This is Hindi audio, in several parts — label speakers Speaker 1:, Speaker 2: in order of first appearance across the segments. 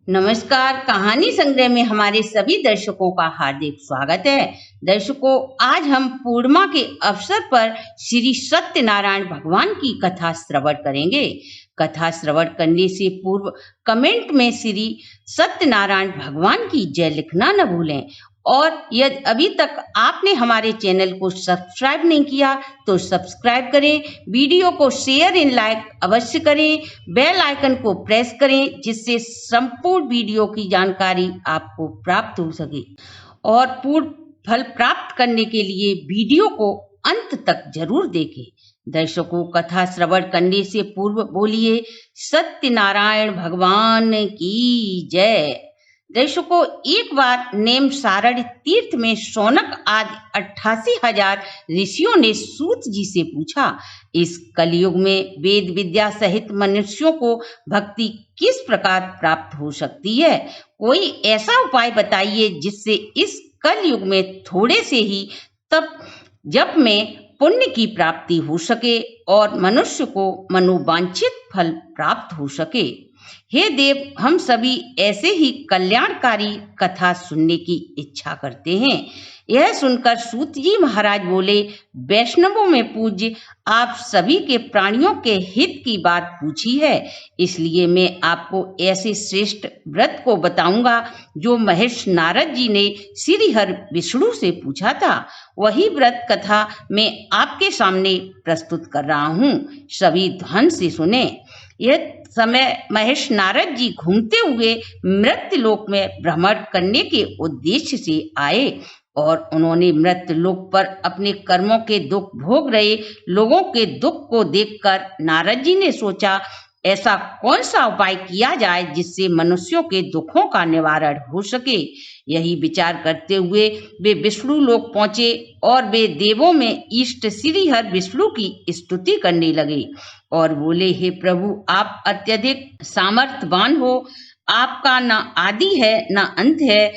Speaker 1: नमस्कार। कहानी संग्रह में हमारे सभी दर्शकों का हार्दिक स्वागत है। दर्शकों, आज हम पूर्णिमा के अवसर पर श्री सत्यनारायण भगवान की कथा श्रवण करेंगे। कथा श्रवण करने से पूर्व कमेंट में श्री सत्यनारायण भगवान की जय लिखना न भूलें। और यदि अभी तक आपने हमारे चैनल को सब्सक्राइब नहीं किया तो सब्सक्राइब करें, वीडियो को शेयर एंड लाइक अवश्य करें, बेल आइकन को प्रेस करें जिससे संपूर्ण वीडियो की जानकारी आपको प्राप्त हो सके। और पूर्ण फल प्राप्त करने के लिए वीडियो को अंत तक जरूर देखें। दर्शकों, कथा श्रवण करने से पूर्व बोलिए सत्यनारायण भगवान की जय। दर्शकों, एक बार नेम सारण तीर्थ में शौनक आदि 88,000 ऋषियों ने सूत जी से पूछा, इस कलयुग में वेद विद्या सहित मनुष्यों को भक्ति किस प्रकार प्राप्त हो सकती है? कोई ऐसा उपाय बताइए जिससे इस कलयुग में थोड़े से ही तप जप में पुण्य की प्राप्ति हो सके और मनुष्य को मनोवांछित फल प्राप्त हो सके। हे देव, हम सभी ऐसे ही कल्याणकारी कथा सुनने की इच्छा करते हैं। यह सुनकर सूत जी महाराज बोले, वैष्णवों में पूज्य, आप सभी के प्राणियों के हित की बात पूछी है, इसलिए मैं आपको ऐसे श्रेष्ठ व्रत को बताऊंगा जो महर्ष नारद जी ने श्री हरि विष्णु से पूछा था। वही व्रत कथा मैं आपके सामने प्रस्तुत कर रहा हूँ। सभी ध्यान से सुने। यह समय महर्षि नारद जी घूमते हुए मृत्युलोक में भ्रमण करने के उद्देश्य से आए और उन्होंने मृत्युलोक पर अपने कर्मों के दुख भोग रहे लोगों के दुख को देखकर नारद जी ने सोचा, ऐसा कौन सा उपाय किया जाए जिससे मनुष्यों के दुखों का निवारण हो सके। यही विचार करते हुए वे विष्णु लोक पहुंचे और वे देवों में इष्ट श्री हरि विष्णु की स्तुति करने लगे और बोले, हे प्रभु, आप अत्यधिक सामर्थ्यवान हो, आपका न आदि है न अंत है,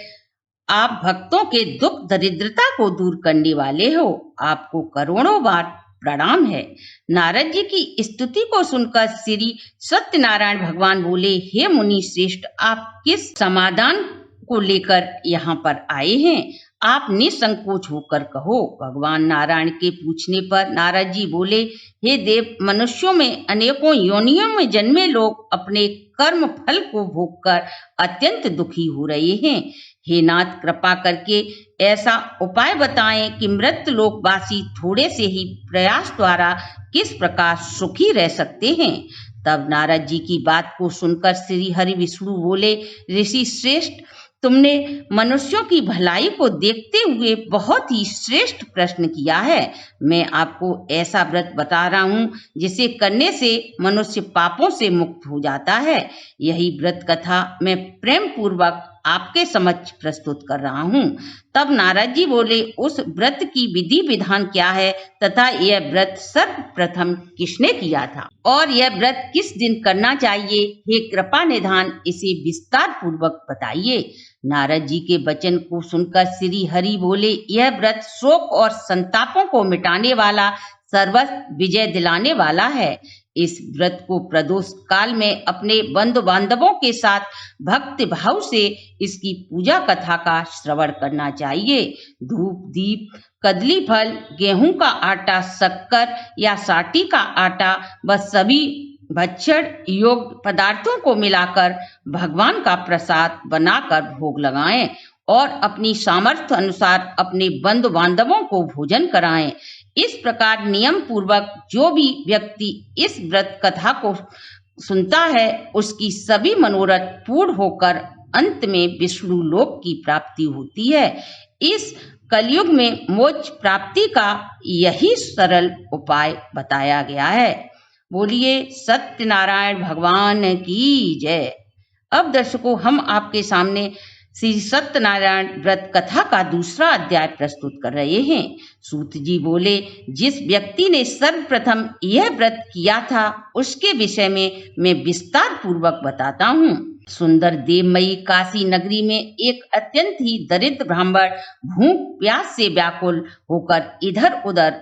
Speaker 1: आप भक्तों के दुख दरिद्रता को दूर करने वाले हो, आपको करोड़ों बार प्रणाम है। नारद जी की स्तुति को सुनकर श्री सत्यनारायण भगवान बोले, हे मुनि श्रेष्ठ, आप किस समाधान को लेकर यहाँ पर आए हैं? आप निसंकोच होकर कहो। भगवान नारायण के पूछने पर नारद जी बोले, हे देव, मनुष्यों में अनेकों योनियों में जन्मे लोग अपने कर्म फल को भोगकर अत्यंत दुखी हो रहे हैं। हे नाथ, कृपा करके ऐसा उपाय बताएं कि मृत्युलोकवासी थोड़े से ही प्रयास द्वारा किस प्रकार सुखी रह सकते हैं। तब नारद जी की बात को सुनकर श्री हरि विष्णु बोले, ऋषि श्रेष्ठ, तुमने मनुष्यों की भलाई को देखते हुए बहुत ही श्रेष्ठ प्रश्न किया है। मैं आपको ऐसा व्रत बता रहा हूँ जिसे करने से मनुष्य पापों से मुक्त हो जाता है। यही व्रत कथा मैं प्रेम पूर्वक आपके समक्ष प्रस्तुत कर रहा हूँ। तब नारद जी बोले, उस व्रत की विधि विधान क्या है तथा यह व्रत सर्वप्रथम किसने किया था और यह व्रत किस दिन करना चाहिए? हे कृपा निधान, इसे विस्तार पूर्वक बताइए। नारद जी के वचन को सुनकर श्री हरि बोले, यह व्रत शोक और संतापों को मिटाने वाला, सर्वस्व विजय दिलाने वाला है। इस व्रत को प्रदोष काल में अपने बंधु बांधवों के साथ भक्ति भाव से इसकी पूजा कथा का श्रवण करना चाहिए। धूप दीप, कदली फल, गेहूं का आटा, शक्कर या साटी का आटा व सभी भक्षण योग्य पदार्थों को मिलाकर भगवान का प्रसाद बनाकर भोग लगाएं और अपनी सामर्थ्य अनुसार अपने बंधु बांधवों को भोजन कराएं। इस प्रकार नियम पूर्वक जो भी व्यक्ति इस व्रत कथा को सुनता है उसकी सभी मनोरथ पूर्ण होकर अंत में विष्णु लोक की प्राप्ति होती है। इस कलयुग में मोक्ष प्राप्ति का यही सरल उपाय बताया गया है। बोलिए सत्यनारायण भगवान की जय। अब दर्शकों, हम आपके सामने श्री सत्यनारायण व्रत कथा का दूसरा अध्याय प्रस्तुत कर रहे हैं। सूत जी बोले, जिस व्यक्ति ने सर्वप्रथम यह व्रत किया था उसके विषय में मैं विस्तार पूर्वक बताता हूँ। सुंदर देवमयी काशी नगरी में एक अत्यंत ही दरिद्र ब्राह्मण भूख प्यास से व्याकुल होकर इधर उधर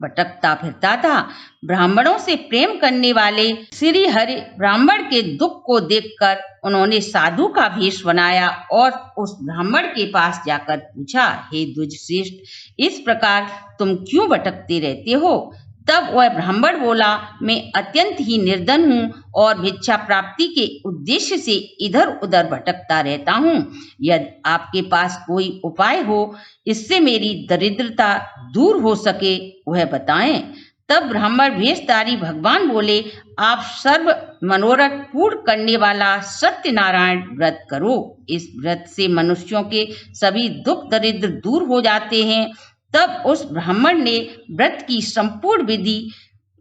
Speaker 1: भटकता फिरता था। ब्राह्मणों से प्रेम करने वाले श्री हरि ब्राह्मण के दुख को देखकर उन्होंने साधु का वेश बनाया और उस ब्राह्मण के पास जाकर पूछा, हे द्विजश्रेष्ठ, इस प्रकार तुम क्यों भटकते रहते हो? तब वह ब्राह्मण बोला, मैं अत्यंत ही निर्धन हूँ और भिक्षा प्राप्ति के उद्देश्य से इधर उधर भटकता रहता हूँ। यदि आपके पास कोई उपाय हो इससे मेरी दरिद्रता दूर हो सके वह बताएं। तब ब्राह्मण वेशधारी भगवान बोले, आप सर्व मनोरथ पूर्ण करने वाला सत्यनारायण व्रत करो। इस व्रत से मनुष्यों के सभी दुख दरिद्र दूर हो जाते हैं। तब उस ब्राह्मण ने व्रत की संपूर्ण विधि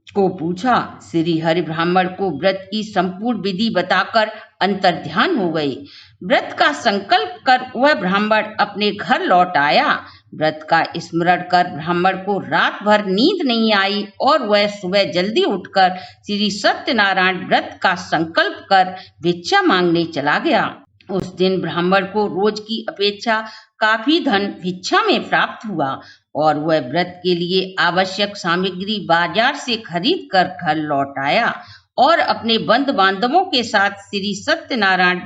Speaker 1: को पूछा। श्री हरि ब्राह्मण को व्रत की संपूर्ण विधि बताकर अंतर्ध्यान हो गए। व्रत का संकल्प कर वह ब्राह्मण अपने घर लौट आया। व्रत का स्मरण कर ब्राह्मण को रात भर नींद नहीं आई और वह सुबह जल्दी उठकर श्री सत्यनारायण व्रत का संकल्प कर भिक्षा मांगने चला गया। उस दिन ब्राह्मण को रोज की अपेक्षा काफी धन भिक्षा में प्राप्त हुआ और वह व्रत के लिए आवश्यक सामग्री बाजार से खरीद कर घर लौट आया और अपने बंधु बांधवों के साथ श्री सत्यनारायण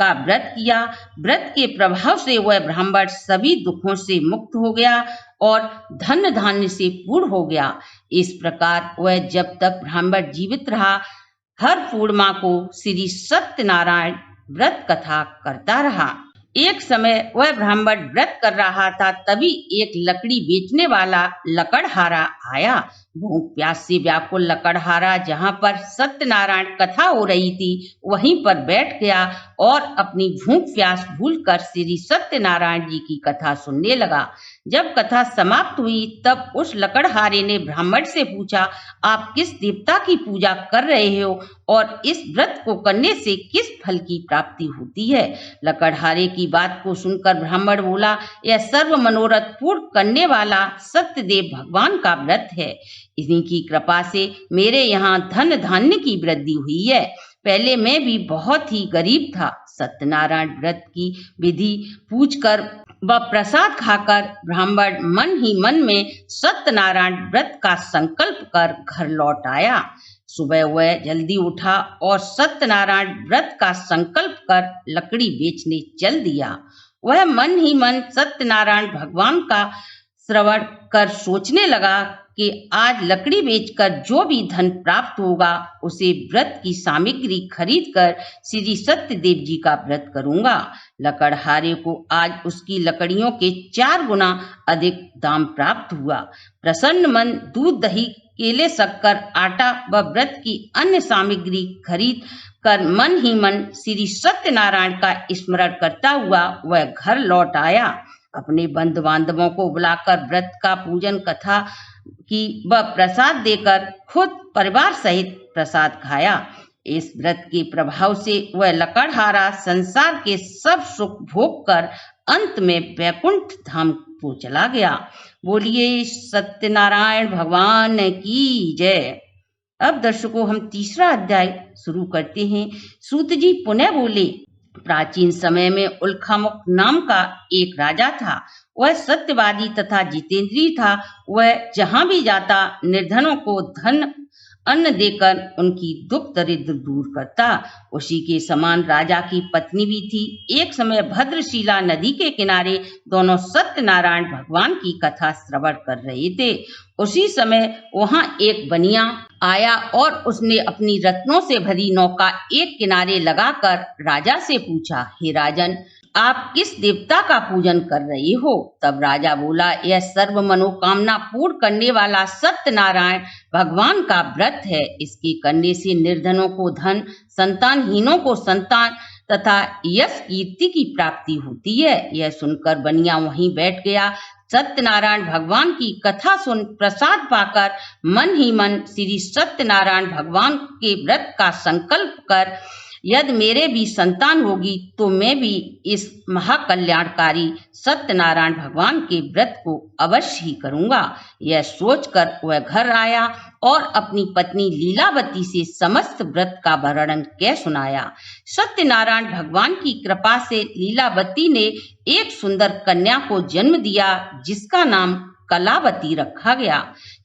Speaker 1: का व्रत किया। व्रत के प्रभाव से वह ब्राह्मण सभी दुखों से मुक्त हो गया और धन धान्य से पूर्ण हो गया। इस प्रकार वह जब तक ब्राह्मण जीवित रहा हर पूर्णिमा को श्री सत्यनारायण व्रत कथा करता रहा। एक समय वह ब्राह्मण व्रत कर रहा था, तभी एक लकड़ी बेचने वाला लकड़हारा आया। भूख प्यास से व्याकुल लकड़हारा जहाँ पर सत्यनारायण कथा हो रही थी वहीं पर बैठ गया और अपनी भूख प्यास भूलकर श्री सत्यनारायण जी की कथा सुनने लगा। जब कथा समाप्त हुई तब उस लकड़हारे ने ब्राह्मण से पूछा, आप किस देवता की पूजा कर रहे हो और इस व्रत को करने से किस फल की प्राप्ति होती है? लकड़हारे की बात को सुनकर ब्राह्मण बोला, यह सर्व मनोरथ पूर्ण करने वाला सत्यदेव भगवान का व्रत है। इन्हीं की कृपा से मेरे यहाँ धन धान्य की वृद्धि हुई है। पहले मैं भी बहुत ही गरीब था। सत्यनारायण व्रत की विधि पूछकर व प्रसाद खाकर ब्राह्मण मन ही मन में सत्यनारायण व्रत का संकल्प कर घर लौट आया। सुबह वह जल्दी उठा और सत्यनारायण व्रत का संकल्प कर लकड़ी बेचने चल दिया। वह मन ही मन सत्यनारायण भगवान का श्रवण कर सोचने लगा कि आज लकड़ी बेचकर जो भी धन प्राप्त होगा उसे व्रत की सामग्री खरीद कर श्री सत्यदेव जी का व्रत करूंगा। लकड़हारे को आज उसकी लकड़ियों के 4 गुना अधिक दाम प्राप्त हुआ। प्रसन्न मन दूध दही केले शक्कर आटा व व्रत की अन्य सामग्री खरीद कर मन ही मन श्री सत्यनारायण का स्मरण करता हुआ वह घर लौट आया। अपने बंधु बांधवों को बुलाकर व्रत का पूजन कथा की व प्रसाद देकर खुद परिवार सहित प्रसाद खाया। इस व्रत के प्रभाव से वह लकड़हारा संसार के सब सुख भोग कर अंत में वैकुंठ धाम को चला गया। बोलिए सत्यनारायण भगवान की जय। अब दर्शकों हम तीसरा अध्याय शुरू करते हैं। सूत जी पुनः बोले, प्राचीन समय में उल्खामुख नाम का एक राजा था। वह सत्यवादी तथा जितेंद्रिय था। वह जहाँ भी जाता निर्धनों को धन अन्न देकर उनकी दुख दरिद्र दूर करता। उसी के समान राजा की पत्नी भी थी। एक समय भद्रशिला नदी के किनारे दोनों सत्यनारायण भगवान की कथा श्रवण कर रहे थे। उसी समय वहां एक बनिया आया और उसने अपनी रत्नों से भरी नौका एक किनारे लगाकर राजा से पूछा, हे राजन, आप किस देवता का पूजन कर रहे हो? तब राजा बोला, यह सर्व मनोकामना पूर्ण करने वाला सत्यनारायण भगवान का व्रत है। इसके करने से निर्धनों को धन, संतानहीनों को संतान तथा यश कीर्ति की प्राप्ति होती है। यह सुनकर बनिया वहीं बैठ गया। सत्यनारायण भगवान की कथा सुन प्रसाद पाकर मन ही मन श्री सत्यनारायण भगवान के व्रत का संकल्प कर यदि मेरे भी संतान होगी तो मैं भी इस महाकल्याणकारी सत्यनारायण भगवान के व्रत को अवश्य ही करूंगा। यह सोचकर वह घर आया और अपनी पत्नी लीलावती से समस्त व्रत का वर्णन कह सुनाया। सत्यनारायण भगवान की कृपा से लीलावती ने एक सुंदर कन्या को जन्म दिया जिसका नाम कलावती रखा गया।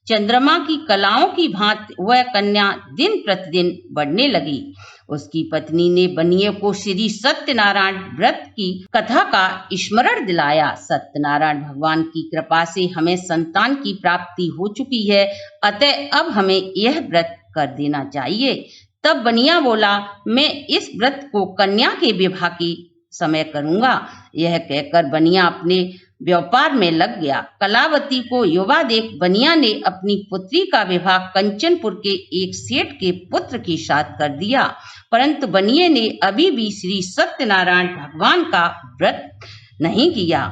Speaker 1: चंद्रमा की कलाओं की भांति वह कन्या दिन प्रतिदिन बढ़ने लगी। उसकी पत्नी ने बनिए को श्री सत्यनारायण व्रत की कथा का स्मरण दिलाया। सत्यनारायण भगवान की कृपा से हमें संतान की प्राप्ति हो चुकी है, अतः अब हमें यह व्रत कर देना चाहिए। तब बनिया बोला, मैं इस व्रत को कन्या के विवाह के समय करूंगा। यह कहकर बनिया अपने व्यापार में लग गया। कलावती को युवा देख बनिया ने अपनी पुत्री का विवाह कंचनपुर के एक सेठ के पुत्र के साथ कर दिया, परंतु बनिए ने अभी भी श्री सत्यनारायण भगवान का व्रत नहीं किया,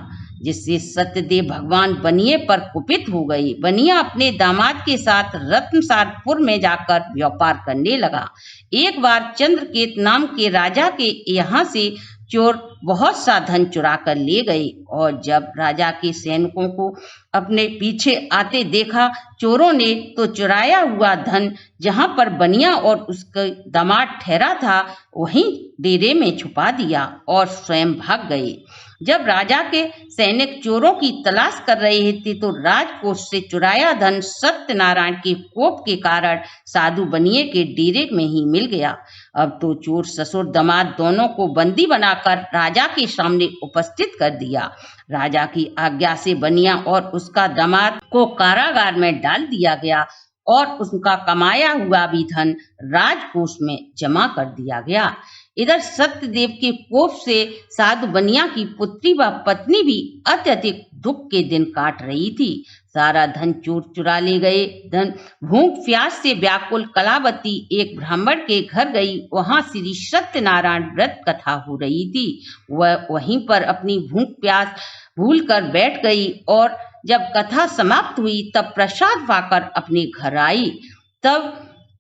Speaker 1: जिससे सत्यदेव भगवान बनिए पर कुपित हो गए। बनिया अपने दामाद के साथ रत्नसारपुर में जाकर व्यापार करने लगा। एक बार चंद्रकेत नाम के राजा के यहाँ से चोर बहुत सा धन चुरा कर ले गए, और जब राजा के सैनिकों को अपने पीछे आते देखा चोरों ने, तो चुराया हुआ धन जहां पर बनिया और उसका दामाद ठहरा था वहीं डेरे में छुपा दिया और स्वयं भाग गए। जब राजा के सैनिक चोरों की तलाश कर रहे थे तो राजकोष से चुराया धन सत्यनारायण के कोप के कारण साधु बनिए के डेरे में ही मिल गया। अब तो चोर ससुर दामाद दोनों को बंदी बनाकर राजा के सामने उपस्थित कर दिया। राजा की आज्ञा से बनिया और उसका दामाद को कारागार में डाल दिया गया और उसका कमाया हुआ भी धन राजकोष में जमा कर दिया गया। इधर सत्यदेव के कोप से साधु बनिया की पुत्री व पत्नी भी अत्यधिक दुख के दिन काट रही थी। सारा धन चोर चुरा ले गए। धन भूख प्यास से व्याकुल कलावती एक ब्राह्मण के घर गई। वहां श्री सत्यनारायण व्रत कथा हो रही थी। वह वहीं पर अपनी भूख प्यास भूल कर बैठ गई और जब कथा समाप्त हुई तब प्रसाद पाकर अपने घर आई। तब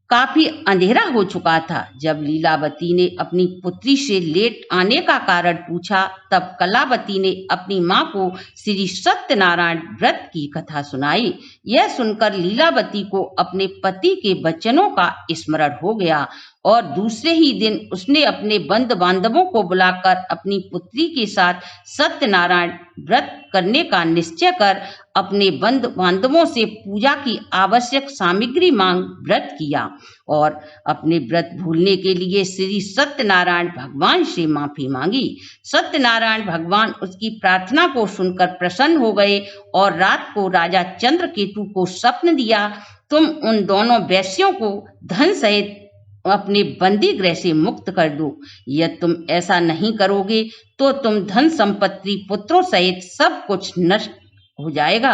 Speaker 1: काफी अंधेरा हो चुका था। जब लीलावती ने अपनी पुत्री से लेट आने का कारण पूछा तब कलावती ने अपनी माँ को श्री सत्यनारायण व्रत की कथा सुनाई। यह सुनकर लीलावती को अपने पति के वचनों का स्मरण हो गया और दूसरे ही दिन उसने अपने बंधु बांधवों को बुलाकर अपनी पुत्री के साथ सत्यनारायण व्रत करने का निश्चय कर अपने बंधु बांधवों से पूजा की आवश्यक सामग्री मांग व्रत किया और अपने व्रत भूलने के लिए श्री सत्यनारायण भगवान से माफी मांगी। सत्यनारायण भगवान उसकी प्रार्थना को सुनकर प्रसन्न हो गए और रात को राजा चंद्रकेतु को स्वप्न दिया, तुम उन दोनों वैश्यों को धन सहित अपने बंदी गृह से मुक्त कर दो। यदि तुम ऐसा नहीं करोगे तो तुम धन संपत्ति पुत्रों सहित सब कुछ नष्ट हो जाएगा।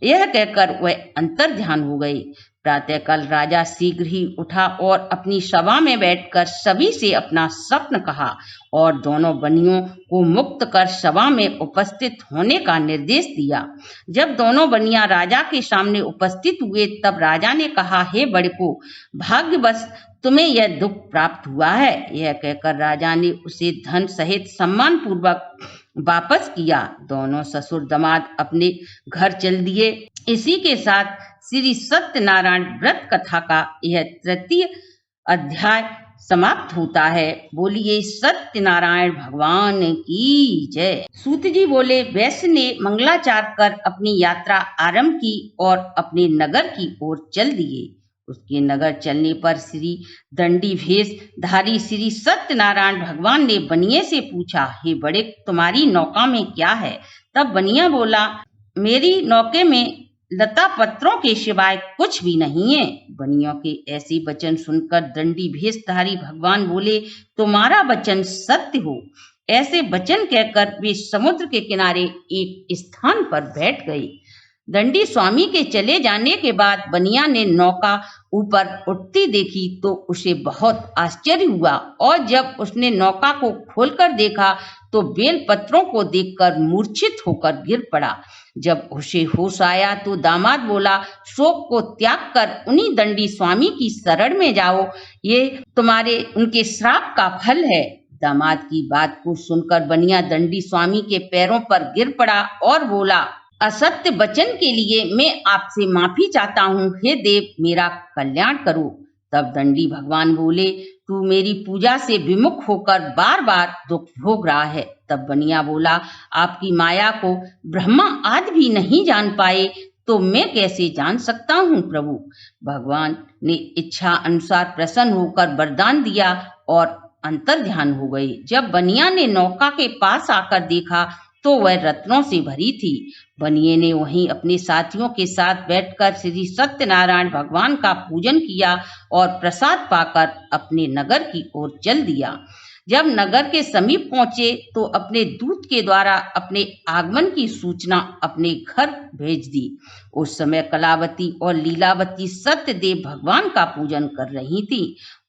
Speaker 1: यह कहकर वह अंतर ध्यान हो गई। प्रातःकाल राजा शीघ्र ही उठा और अपनी सभा में बैठकर सभी से अपना स्वप्न कहा और दोनों बनियों को मुक्त कर सभा में उपस्थित होने का निर्देश दिया। जब दोनों बनिया राजा के सामने उपस्थित हुए तब राजा ने कहा, हे बड़को, भाग्यवश तुम्हें यह दुख प्राप्त हुआ है। यह कहकर राजा ने उसे धन सहित सम्मान पूर्वक वापस किया। दोनों ससुर दामाद अपने घर चल दिए। इसी के साथ श्री सत्यनारायण व्रत कथा का यह तृतीय अध्याय समाप्त होता है। बोलिए सत्यनारायण भगवान की जय। सूत जी बोले, वैश्य ने मंगलाचार कर अपनी यात्रा आरंभ की और अपने नगर की ओर चल दिए। उसके नगर चलने पर श्री दंडी भेष धारी श्री सत्यनारायण भगवान ने बनिए से पूछा, हे बड़े, तुम्हारी नौका में क्या है? तब बनिया बोला, मेरी नौके में लता पत्रों के सिवाय कुछ भी नहीं है। बनियों के ऐसे वचन सुनकर दंडी भेषधारी भगवान बोले, तुम्हारा वचन सत्य हो। ऐसे वचन कहकर वे समुद्र के किनारे एक स्थान पर बैठ गए। दंडी स्वामी के चले जाने के बाद बनिया ने नौका ऊपर उठती देखी तो उसे बहुत आश्चर्य हुआ और जब उसने नौका को खोलकर देखा तो बेल पत्रों को देखकर मूर्छित होकर गिर पड़ा। जब उसे होश आया तो दामाद बोला, शोक को त्याग कर उन्हीं दंडी स्वामी की शरण में जाओ, ये तुम्हारे उनके श्राप का फल है। दामाद की बात को सुनकर बनिया दंडी स्वामी के पैरों पर गिर पड़ा और बोला, असत्य वचन के लिए मैं आपसे माफी चाहता हूँ। हे देव, मेरा कल्याण करो। तब दंडी भगवान बोले, तू मेरी पूजा से विमुख होकर बार बार दुख भोग रहा है। तब बनिया बोला, आपकी माया को ब्रह्मा आदि भी नहीं जान पाए तो मैं कैसे जान सकता हूँ प्रभु। भगवान ने इच्छा अनुसार प्रसन्न होकर वरदान दिया और अंतर ध्यान हो गए। जब बनिया ने नौका के पास आकर देखा तो वह रत्नों से भरी थी। बनिए ने वहीं अपने साथियों के साथ बैठकर श्री सत्यनारायण भगवान का पूजन किया और प्रसाद पाकर अपने नगर की ओर चल दिया। जब नगर के समीप पहुंचे तो अपने दूत के द्वारा अपने आगमन की सूचना अपने घर भेज दी। उस समय कलावती और लीलावती सत्यदेव भगवान का पूजन कर रही थी।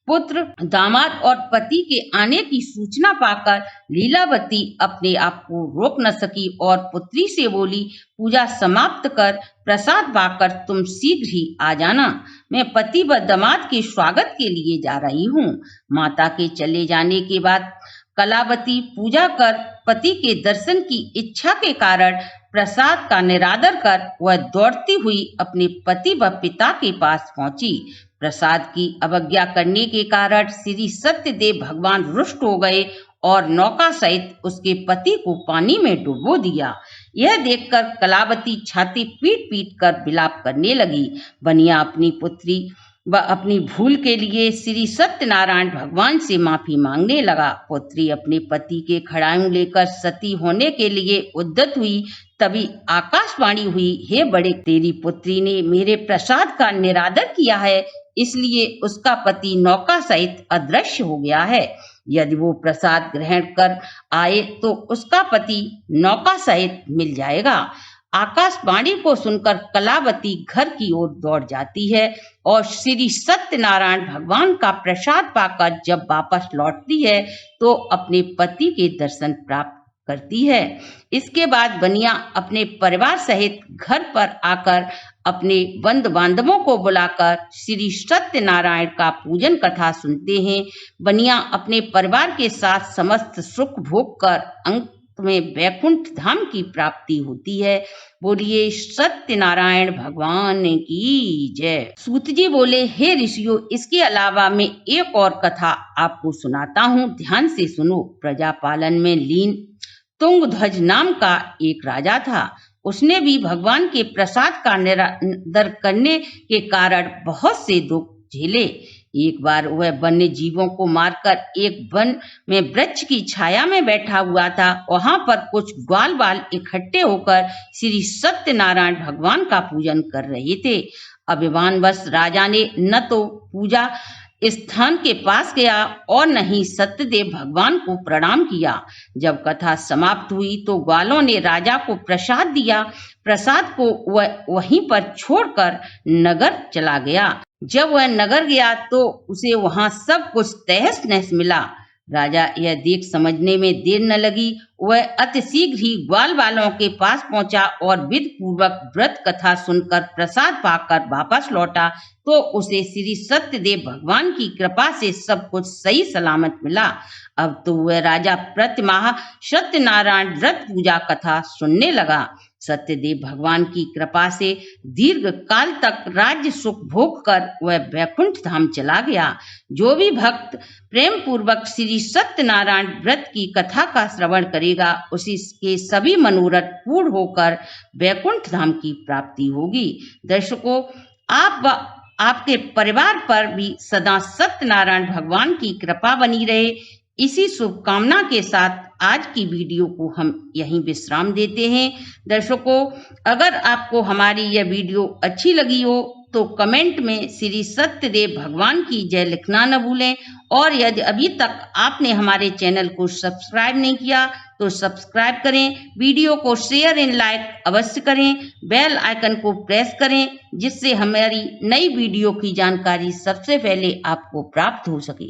Speaker 1: पुत्र, दामाद और पति के आने की सूचना पाकर लीलावती अपने आप को रोक न सकी और पुत्री से बोली, पूजा समाप्त कर प्रसाद पाकर तुम शीघ्र ही आ जाना। मैं पति व दामाद के स्वागत के लिए जा रही हूँ। माता के चले जाने के बाद कलावती पूजा कर पति के दर्शन की इच्छा के कारण प्रसाद का निरादर कर वह दौड़ती हुई अपने पति व पिता के पास पहुंची। प्रसाद की अवज्ञा करने के कारण श्री सत्यदेव भगवान रुष्ट हो गए और नौका सहित उसके पति को पानी में डुबो दिया। यह देखकर कलावती छाती पीट पीट कर विलाप करने लगी। बनिया अपनी पुत्री व अपनी भूल के लिए श्री सत्यनारायण भगवान से माफी मांगने लगा। पुत्री अपने पति के खड़ाऊ लेकर सती होने के लिए उद्यत हुई। तभी आकाशवाणी हुई, हे बड़े, तेरी पुत्री ने मेरे प्रसाद का निरादर किया है, इसलिए उसका पति नौका सहित अदृश्य हो गया है। यदि वो प्रसाद ग्रहण कर आए तो उसका पति नौका सहित मिल जाएगा। आकाशवाणी को सुनकर कलावती घर की ओर दौड़ जाती है और श्री सत्यनारायण भगवान का प्रसाद पाकर जब वापस लौटती है तो अपने पति के दर्शन प्राप्त करती है। इसके बाद बनिया अपने परिवार सहित घर पर आकर अपने बंधु बांधवों को बुलाकर श्री सत्यनारायण का पूजन कथा सुनते हैं। बनिया अपने परिवार के साथ समस्त सुख भोग कर अंत में वैकुंठ धाम की प्राप्ति होती है। बोलिए सत्यनारायण भगवान की जय। सूत जी बोले, हे ऋषियों, इसके अलावा मैं एक और कथा आपको सुनाता हूँ, ध्यान से सुनो। प्रजापालन में लीन तुंगध्वज नाम का एक राजा था। उसने भी भगवान के प्रसाद का निरादर करने के कारण बहुत से दुख झेले। एक बार वह वन्य जीवों को मारकर एक वन में वृक्ष की छाया में बैठा हुआ था। वहां पर कुछ ग्वाल बाल इकट्ठे होकर श्री सत्यनारायण भगवान का पूजन कर रहे थे। अभिमानवश राजा ने न तो पूजा स्थान के पास गया और न ही सत्यदेव भगवान को प्रणाम किया। जब कथा समाप्त हुई तो ग्वालों ने राजा को प्रसाद दिया। प्रसाद को वह वहीं पर छोड़कर नगर चला गया। जब वह नगर गया तो उसे वहां सब कुछ तहस नहस मिला। राजा यह देख समझने में देर न लगी। वह अति शीघ्र ही ग्वाल वालों के पास पहुंचा और विधि पूर्वक व्रत कथा सुनकर प्रसाद पाकर वापस लौटा तो उसे श्री सत्यदेव भगवान की कृपा से सब कुछ सही सलामत मिला। अब तो वह राजा प्रतिमाह सत्यनारायण व्रत पूजा कथा सुनने लगा। सत्यदेव भगवान की कृपा से दीर्घ काल तक राज्य सुख भोग कर वह वैकुंठ धाम चला गया। जो भी भक्त प्रेम पूर्वक श्री सत्यनारायण व्रत की कथा का श्रवण करेगा उसी के सभी मनोरथ पूर्ण होकर वैकुंठ धाम की प्राप्ति होगी। दर्शकों, आप व आपके परिवार पर भी सदा सत्यनारायण भगवान की कृपा बनी रहे, इसी शुभकामना के साथ आज की वीडियो को हम यहीं विश्राम देते हैं। दर्शकों, अगर आपको हमारी यह वीडियो अच्छी लगी हो तो कमेंट में श्री सत्यदेव भगवान की जय लिखना न भूलें और यदि अभी तक आपने हमारे चैनल को सब्सक्राइब नहीं किया तो सब्सक्राइब करें। वीडियो को शेयर एंड लाइक अवश्य करें। बेल आइकन को प्रेस करें जिससे हमारी नई वीडियो की जानकारी सबसे पहले आपको प्राप्त हो सके।